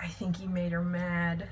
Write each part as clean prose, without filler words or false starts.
I think he made her mad.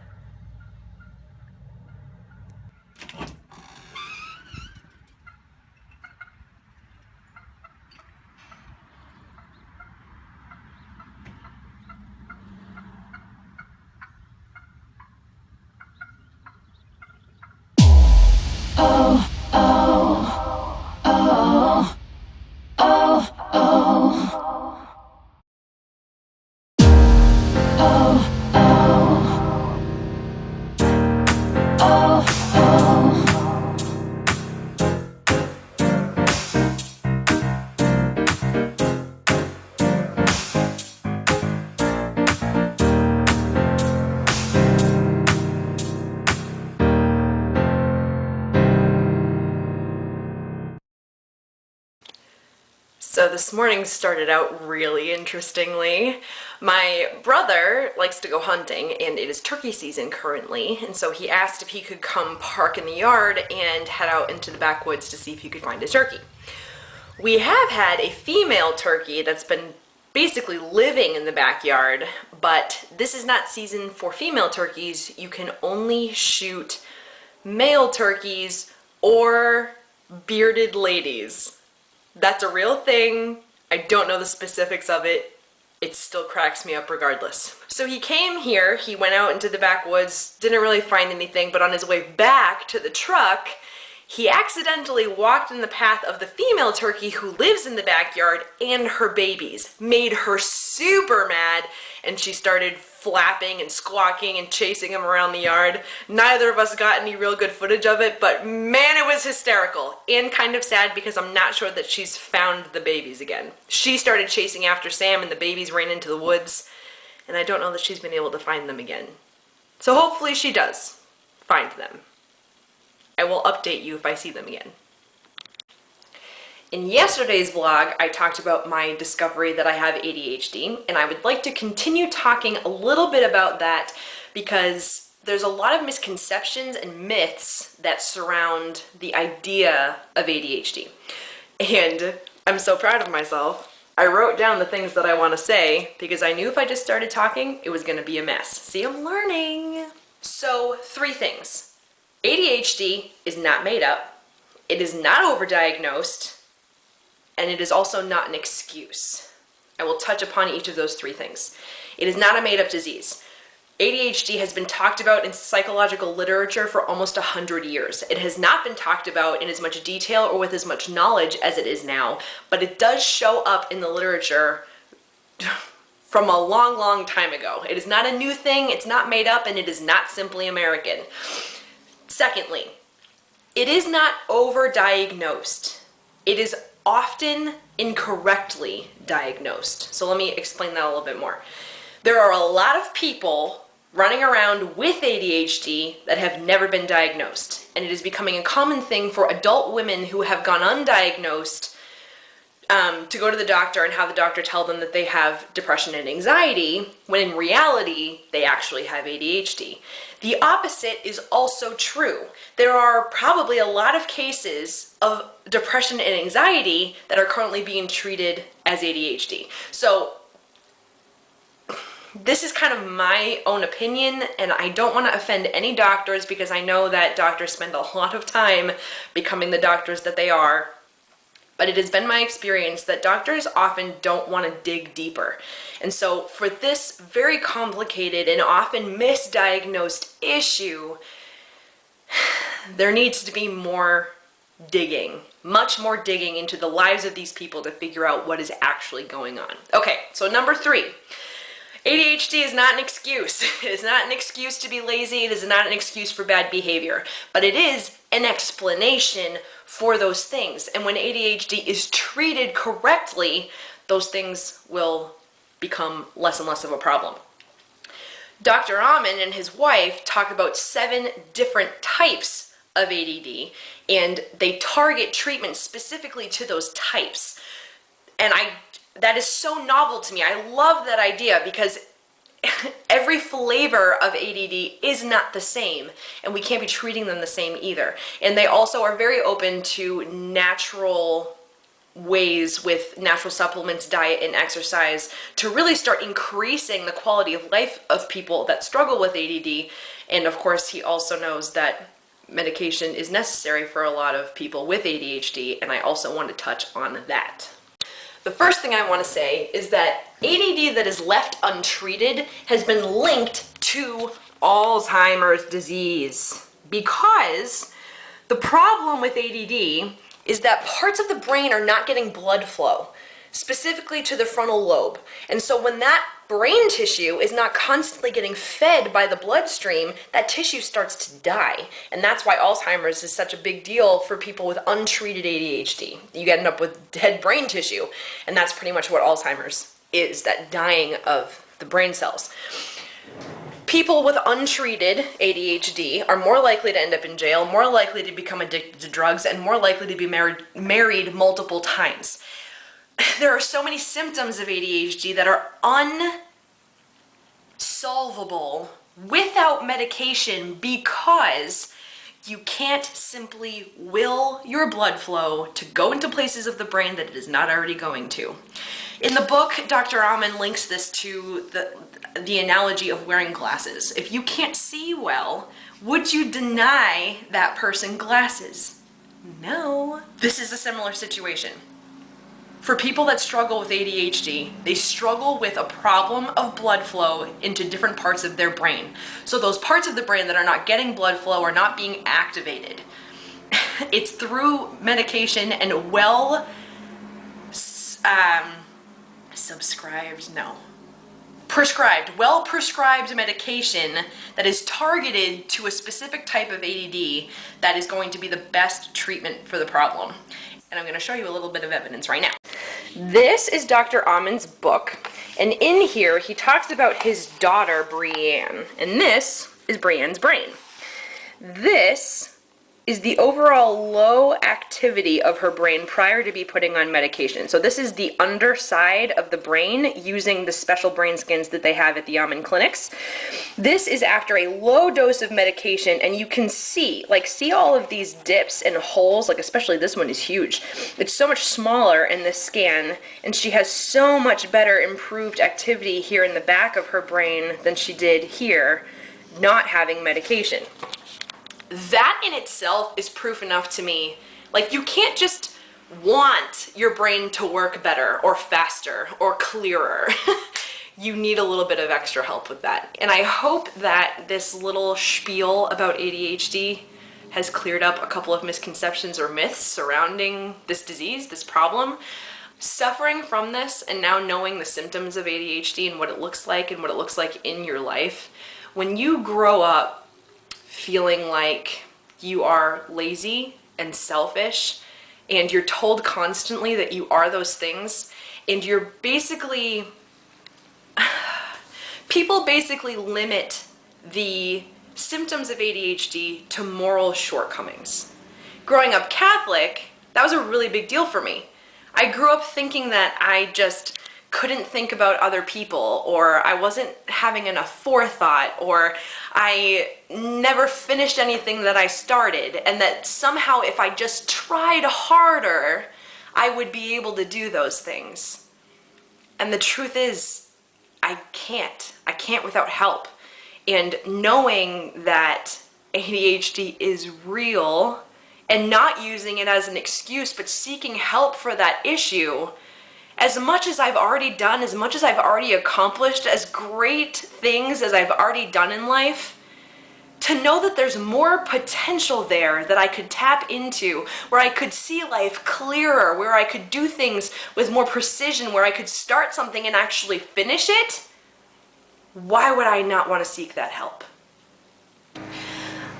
So this morning started out really interestingly. My brother likes to go hunting, and it is turkey season currently, and so he asked if he could come park in the yard and head out into the backwoods to see if he could find a turkey. We have had a female turkey that's been basically living in the backyard, but this is not season for female turkeys. You can only shoot male turkeys or bearded ladies. That's a real thing. I don't know the specifics of it. It still cracks me up regardless. So he came here, he went out into the backwoods, didn't really find anything, but on his way back to the truck, he accidentally walked in the path of the female turkey who lives in the backyard and her babies. Made her super mad, and she started flapping and squawking and chasing him around the yard. Neither of us got any real good footage of it, but man, it was hysterical and kind of sad because I'm not sure that she's found the babies again. She started chasing after Sam and the babies ran into the woods, and I don't know that she's been able to find them again. So hopefully she does find them. I will update you if I see them again. In yesterday's vlog, I talked about my discovery that I have ADHD, and I would like to continue talking a little bit about that because there's a lot of misconceptions and myths that surround the idea of ADHD. And I'm so proud of myself. I wrote down the things that I want to say because I knew if I just started talking, it was going to be a mess. See, I'm learning. So, 3 things. ADHD is not made up, it is not overdiagnosed, and it is also not an excuse. I will touch upon each of those 3 things. It is not a made-up disease. ADHD has been talked about in psychological literature for almost 100 years. It has not been talked about in as much detail or with as much knowledge as it is now, but it does show up in the literature from a long, long time ago. It is not a new thing, it's not made up, and it is not simply American. Secondly, it is not overdiagnosed. It is often incorrectly diagnosed. So let me explain that a little bit more. There are a lot of people running around with ADHD that have never been diagnosed, and it is becoming a common thing for adult women who have gone undiagnosed to go to the doctor and have the doctor tell them that they have depression and anxiety, when in reality, they actually have ADHD. The opposite is also true. There are probably a lot of cases of depression and anxiety that are currently being treated as ADHD. So this is kind of my own opinion, and I don't want to offend any doctors because I know that doctors spend a lot of time becoming the doctors that they are. But it has been my experience that doctors often don't want to dig deeper. And so for this very complicated and often misdiagnosed issue, there needs to be more digging, much more digging into the lives of these people to figure out what is actually going on. Okay, so number 3. ADHD is not an excuse. It is not an excuse to be lazy. It is not an excuse for bad behavior. But it is an explanation for those things. And when ADHD is treated correctly, those things will become less and less of a problem. Dr. Amen and his wife talk about 7 different types of ADD, and they target treatment specifically to those types. And that is so novel to me. I love that idea because every flavor of ADD is not the same, and we can't be treating them the same either. And they also are very open to natural ways with natural supplements, diet, and exercise to really start increasing the quality of life of people that struggle with ADD. And of course, he also knows that medication is necessary for a lot of people with ADHD, and I also want to touch on that. The first thing I want to say is that ADD that is left untreated has been linked to Alzheimer's disease, because the problem with ADD is that parts of the brain are not getting blood flow, specifically to the frontal lobe. And so when that brain tissue is not constantly getting fed by the bloodstream, that tissue starts to die. And that's why Alzheimer's is such a big deal for people with untreated ADHD. You end up with dead brain tissue, and that's pretty much what Alzheimer's is, that dying of the brain cells. People with untreated ADHD are more likely to end up in jail, more likely to become addicted to drugs, and more likely to be married multiple times. There are so many symptoms of ADHD that are unsolvable without medication, because you can't simply will your blood flow to go into places of the brain that it is not already going to. In the book, Dr. Amen links this to the analogy of wearing glasses. If you can't see well, would you deny that person glasses? No. This is a similar situation. For people that struggle with ADHD, they struggle with a problem of blood flow into different parts of their brain. So those parts of the brain that are not getting blood flow are not being activated. It's through medication and well-prescribed medication that is targeted to a specific type of ADD that is going to be the best treatment for the problem. And I'm going to show you a little bit of evidence right now. This is Dr. Amen's book, and in here he talks about his daughter, Brianne, and this is Brianne's brain. This is the overall low activity of her brain prior to be putting on medication. So this is the underside of the brain using the special brain scans that they have at the Amen clinics. This is after a low dose of medication, and you can see all of these dips and holes, especially this one is huge. It's so much smaller in this scan, and she has so much better improved activity here in the back of her brain than she did here, not having medication. That in itself is proof enough to me. You can't just want your brain to work better or faster or clearer. You need a little bit of extra help with that. And I hope that this little spiel about ADHD has cleared up a couple of misconceptions or myths surrounding this disease, this problem. Suffering from this and now knowing the symptoms of ADHD and what it looks like and what it looks like in your life, when you grow up feeling like you are lazy and selfish, and you're told constantly that you are those things, and you're people basically limit the symptoms of ADHD to moral shortcomings. Growing up Catholic, that was a really big deal for me. I grew up thinking that I just couldn't think about other people, or I wasn't having enough forethought, or I never finished anything that I started, and that somehow if I just tried harder, I would be able to do those things. And the truth is, I can't. I can't without help. And knowing that ADHD is real and not using it as an excuse, but seeking help for that issue, as much as I've already done, as much as I've already accomplished, as great things as I've already done in life, to know that there's more potential there that I could tap into, where I could see life clearer, where I could do things with more precision, where I could start something and actually finish it, why would I not want to seek that help?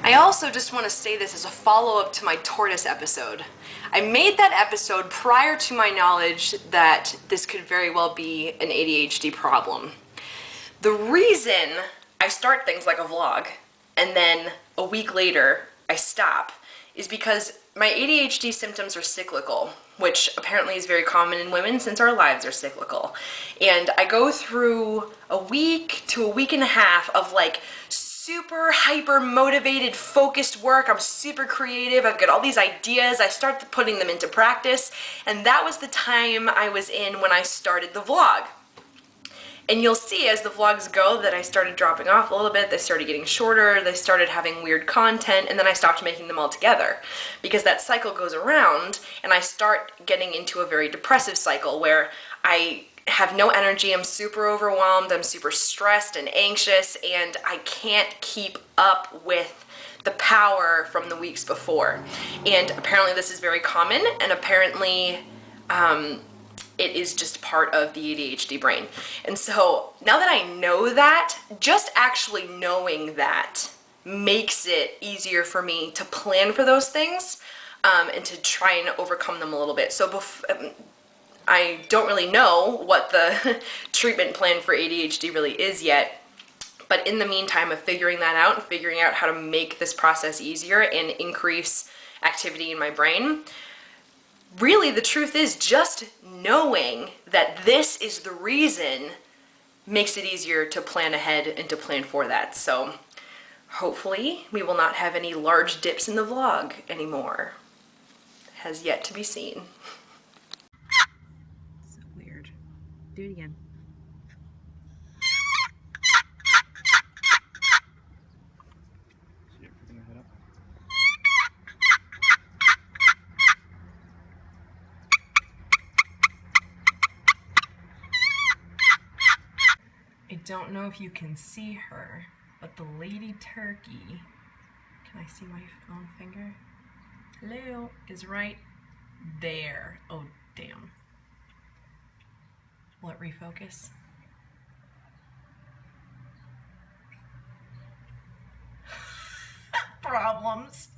I also just want to say this as a follow-up to my tortoise episode. I made that episode prior to my knowledge that this could very well be an ADHD problem. The reason I start things like a vlog and then a week later I stop is because my ADHD symptoms are cyclical, which apparently is very common in women since our lives are cyclical. And I go through a week to a week and a half of super hyper motivated, focused work. I'm super creative. I've got all these ideas. I start putting them into practice. And that was the time I was in when I started the vlog. And you'll see as the vlogs go that I started dropping off a little bit. They started getting shorter, they started having weird content, and then I stopped making them all together because that cycle goes around and I start getting into a very depressive cycle where I have no energy, I'm super overwhelmed, I'm super stressed and anxious, and I can't keep up with the power from the weeks before. And apparently this is very common, and apparently it is just part of the ADHD brain. And so now that I know that, just actually knowing that makes it easier for me to plan for those things and to try and overcome them a little bit. So I don't really know what the treatment plan for ADHD really is yet, but in the meantime of figuring that out and figuring out how to make this process easier and increase activity in my brain, really the truth is just knowing that this is the reason makes it easier to plan ahead and to plan for that. So hopefully we will not have any large dips in the vlog anymore. Has yet to be seen. So weird. Do it again. I don't know if you can see her, but the lady turkey, can I see my own finger? Hello, is right there. Oh, damn. Will it refocus? Problems.